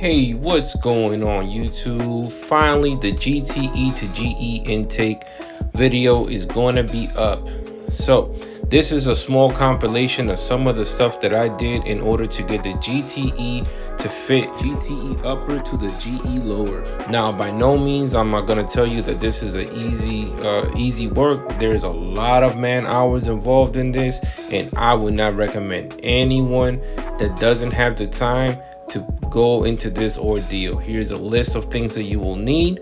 Hey, what's going on YouTube? Finally, the GTE to GE intake video is going to be up. So this is a small compilation of some of the stuff that I did in order to get the GTE to fit GTE upper to the GE lower. Now, by no means am I going to tell you that this is an easy work. There's a lot of man hours involved in this, and I would not recommend anyone that doesn't have the time to go into this ordeal. Here's a list of things that you will need.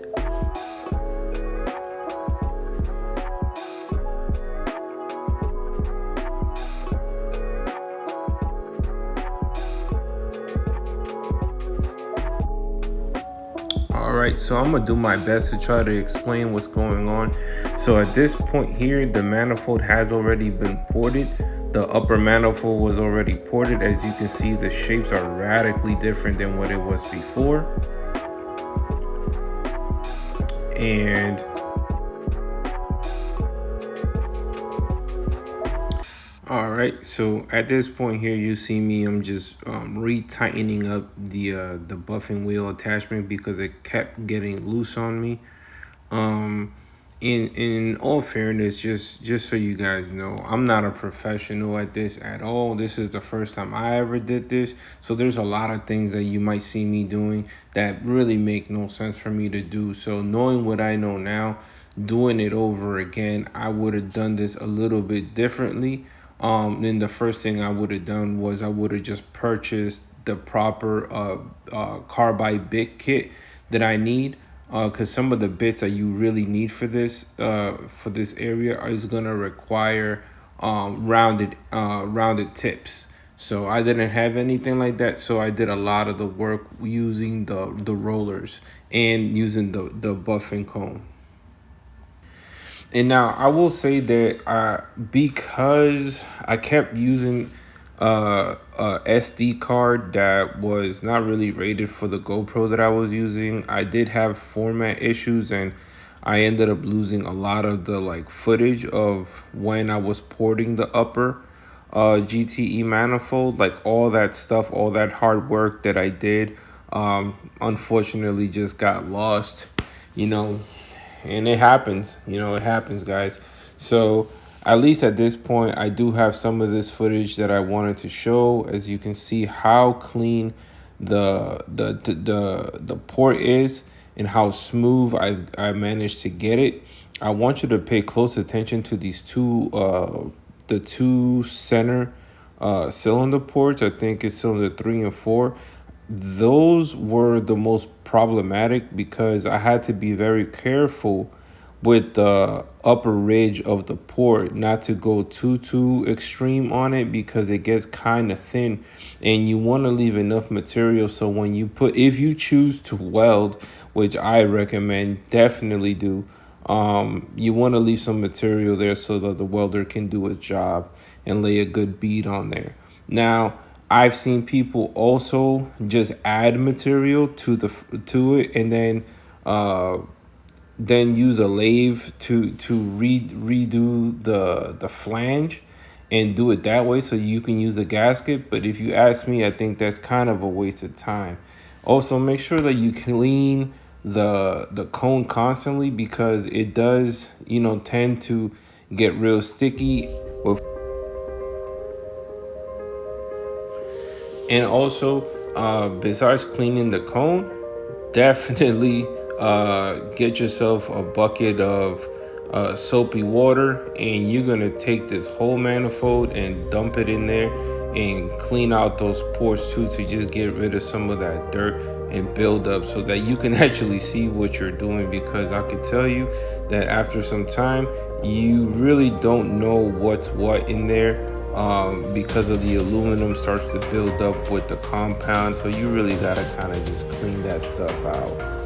Alright, so I'm gonna do my best to try to explain what's going on. So at this point here, the manifold has already been ported. The upper manifold was already ported. As you can see, the shapes are radically different than what it was before. And all right, so at this point here, you see me, I'm just re-tightening up the buffing wheel attachment because it kept getting loose on me. In all fairness, just so you guys know, I'm not a professional at this at all. This is the first time I ever did this, so there's a lot of things that you might see me doing that really make no sense for me to do. So knowing what I know now, doing it over again, I would have done this a little bit differently. Then the first thing I would have done was I would have just purchased the proper carbide bit kit that I need. Because some of the bits that you really need for this area is gonna require rounded tips. So I didn't have anything like that, so I did a lot of the work using the rollers and using the buffing cone. And now I will say that because I kept using a SD card that was not really rated for the GoPro that I was using, I did have format issues, and I ended up losing a lot of the footage of when I was porting the upper GTE manifold. Like all that stuff, all that hard work that I did, unfortunately just got lost, and it happens, it happens, guys. So at least at this point, I do have some of this footage that I wanted to show. As you can see how clean the port is and how smooth I managed to get it. I want you to pay close attention to these the two center cylinder ports. I think it's cylinder 3 and 4. Those were the most problematic because I had to be very careful with the upper ridge of the port not to go too extreme on it, because it gets kind of thin, and you want to leave enough material so when you if you choose to weld, which I recommend, definitely do, you want to leave some material there so that the welder can do his job and lay a good bead on there. Now I've seen people also just add material to it and then use a lathe to redo the flange and do it that way so you can use the gasket. But if you ask me, I think that's kind of a waste of time. Also, make sure that you clean the cone constantly, because it does tend to get real sticky with. And also, besides cleaning the cone, definitely get yourself a bucket of soapy water, and you're gonna take this whole manifold and dump it in there and clean out those ports too, to just get rid of some of that dirt and build up so that you can actually see what you're doing. Because I can tell you that after some time, you really don't know what's what in there, because of the aluminum starts to build up with the compound. So you really gotta kind of just clean that stuff out.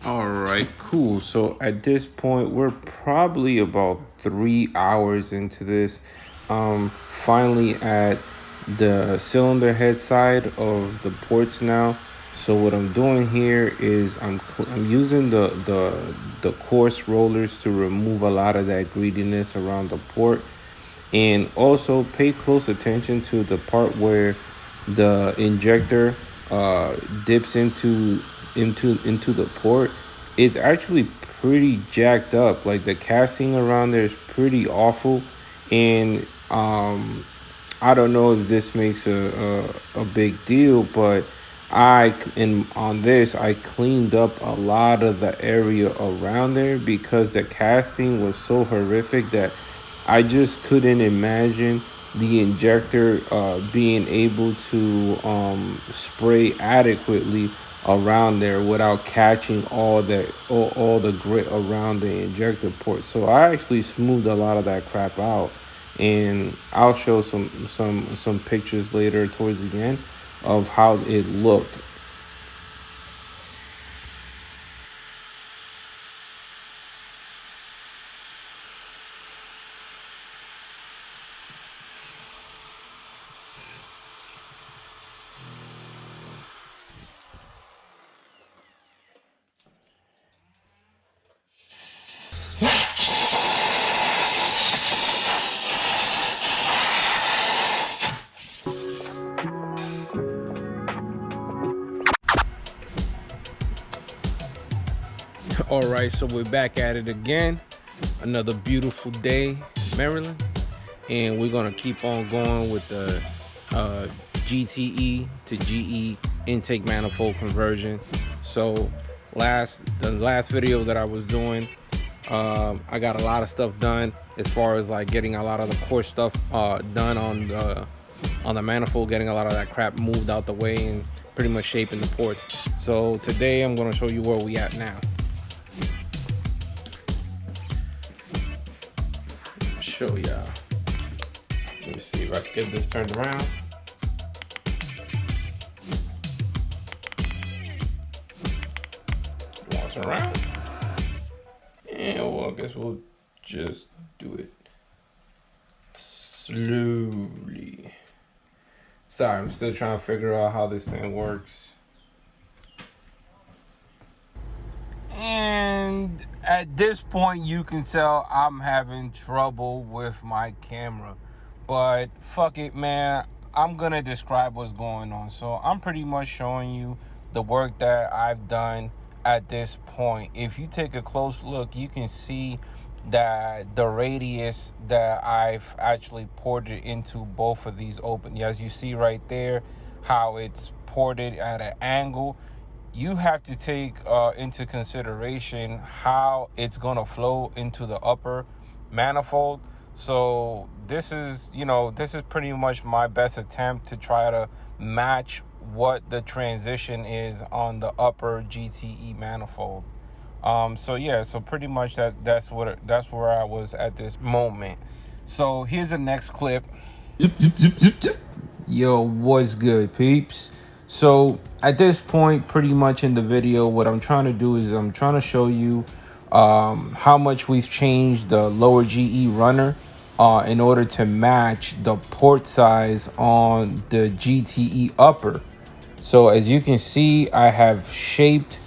All right, cool. So at this point, we're probably about 3 hours into this. Finally at the cylinder head side of the ports now. So what I'm doing here is I'm using the coarse rollers to remove a lot of that greediness around the port, and also pay close attention to the part where the injector dips into the port. It's actually pretty jacked up. Like the casting around there is pretty awful, and I don't know if this makes a big deal, but on this I cleaned up a lot of the area around there because the casting was so horrific that I just couldn't imagine the injector being able to spray adequately around there without catching all the grit around the injector port. So I actually smoothed a lot of that crap out, and I'll show some pictures later towards the end of how it looked. All right, so we're back at it again. Another beautiful day in Maryland, and we're gonna keep on going with the GTE to GE intake manifold conversion. So the last video that I was doing, I got a lot of stuff done as far as like getting a lot of the core stuff done on the manifold, getting a lot of that crap moved out the way and pretty much shaping the ports. So today I'm gonna show you where we at now. Show y'all. Let me see if I can get this turned around. Walks around. And well, I guess we'll just do it slowly. Sorry, I'm still trying to figure out how this thing works. And at this point, you can tell I'm having trouble with my camera. But fuck it, man. I'm going to describe what's going on. So I'm pretty much showing you the work that I've done at this point. If you take a close look, you can see that the radius that I've actually ported into both of these open. As you see right there, how it's ported at an angle. You have to take into consideration how it's going to flow into the upper manifold. So this is pretty much my best attempt to try to match what the transition is on the upper GTE manifold. So pretty much that's where I was at this moment. So here's the next clip. Yo, what's good, peeps? So at this point, pretty much in the video, what I'm trying to do is I'm trying to show you how much we've changed the lower GE runner in order to match the port size on the GTE upper. So as you can see, I have shaped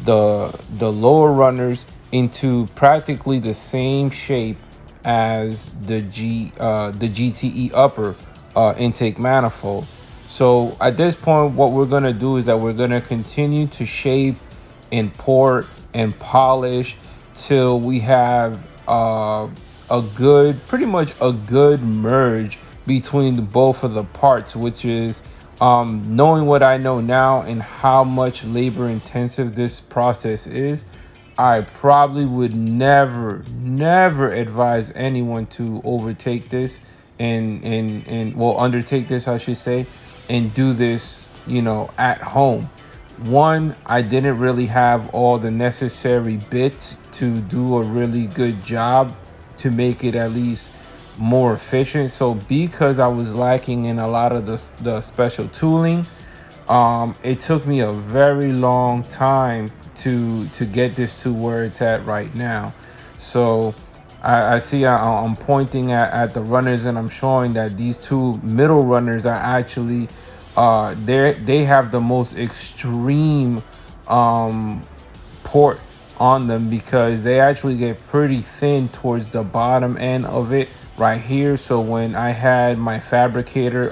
the lower runners into practically the same shape as the GTE upper intake manifold. So at this point, what we're gonna do is that we're gonna continue to shape and port and polish till we have pretty much a good merge between both of the parts, which is knowing what I know now and how much labor intensive this process is. I probably would never advise anyone to overtake this and well, undertake this, I should say, and do this, at home. One, I didn't really have all the necessary bits to do a really good job to make it at least more efficient. So because I was lacking in a lot of the special tooling, it took me a very long time to get this to where it's at right now. So I see I'm pointing at the runners, and I'm showing that these two middle runners are actually they have the most extreme port on them, because they actually get pretty thin towards the bottom end of it right here. So when I had my fabricator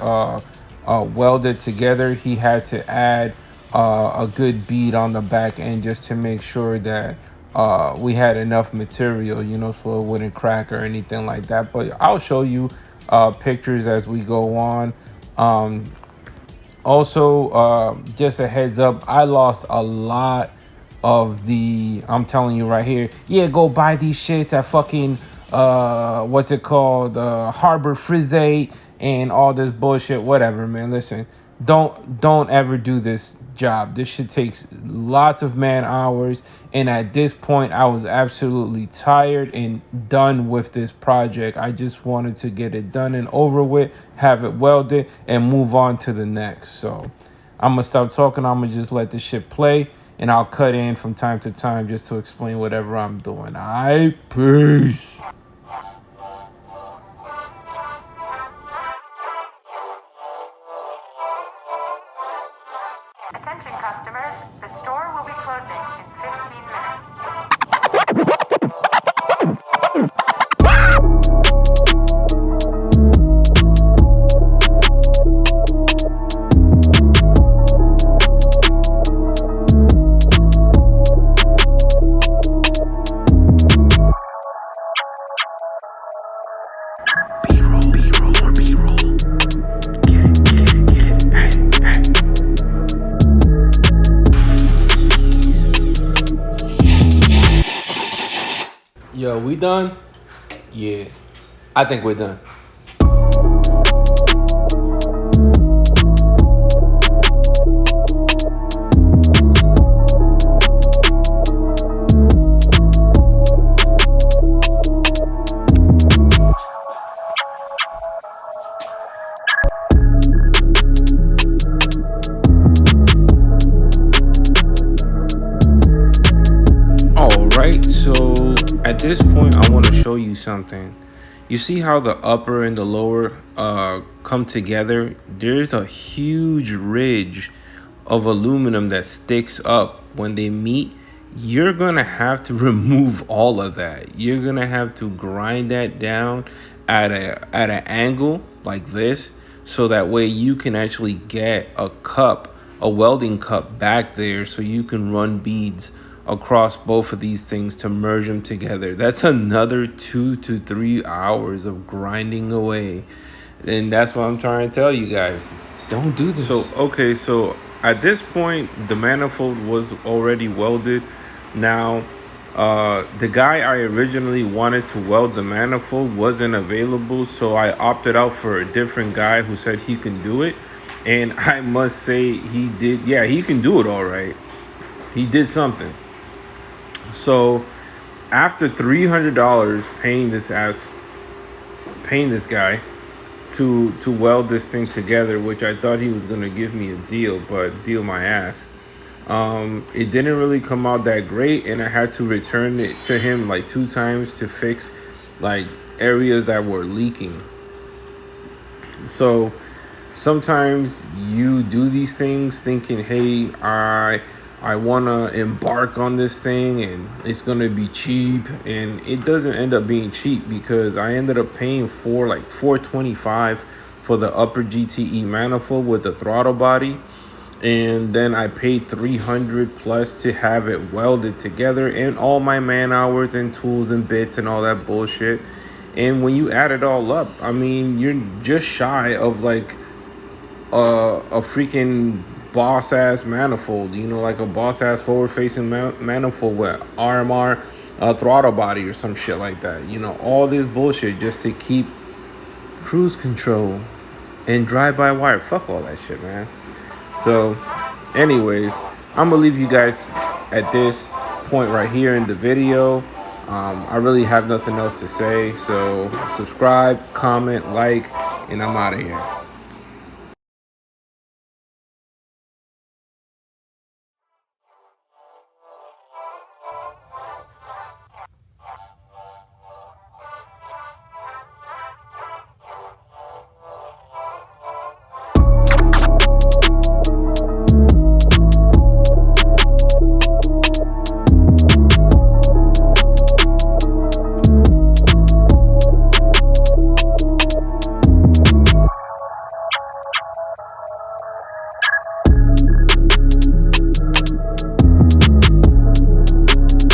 welded together, he had to add a good bead on the back end just to make sure that we had enough material, so it wouldn't crack or anything like that. But I'll show you pictures as we go on. Also, just a heads up, I lost a lot of I'm telling you right here, yeah, go buy these shits at fucking what's it called, Harbor Frisate and all this bullshit. Whatever, man. Listen, don't ever do this job. This shit takes lots of man hours, and at this point I was absolutely tired and done with this project. I just wanted to get it done and over with, have it welded, and move on to the next. So I'm gonna stop talking. I'm gonna just let this shit play, and I'll cut in from time to time just to explain whatever I'm doing. All right, peace. Attention customers, the store will be closing in 15 minutes. Yo, we done? Yeah, I think we're done. All right, so at this point, I want to show you something. You see how the upper and the lower come together? There's a huge ridge of aluminum that sticks up when they meet. You're gonna have to remove all of that. You're gonna have to grind that down at an angle like this, so that way you can actually get a welding cup back there, so you can run beads across both of these things to merge them together. That's another 2 to 3 hours of grinding away, and that's what I'm trying to tell you guys. Don't do this. So at this point, the manifold was already welded. Now, the guy I originally wanted to weld the manifold wasn't available, so I opted out for a different guy who said he can do it. And I must say, he did. Yeah, he can do it all right. He did something. So after $300 paying this guy to weld this thing together, which I thought he was gonna give me a deal, but deal my ass. It didn't really come out that great, and I had to return it to him like 2 times to fix like areas that were leaking. So sometimes you do these things thinking, hey, I want to embark on this thing and it's going to be cheap, and it doesn't end up being cheap, because I ended up paying for like $425 for the upper GTE manifold with the throttle body, and then I paid $300 plus to have it welded together, and all my man hours and tools and bits and all that bullshit. And when you add it all up, I mean, you're just shy of like a freaking boss ass manifold, like a boss ass forward facing manifold with RMR throttle body or some shit like that. All this bullshit just to keep cruise control and drive by wire. Fuck all that shit, man. So anyways, I'm gonna leave you guys at this point right here in the video. I really have nothing else to say, so subscribe, comment, like, and I'm out of here.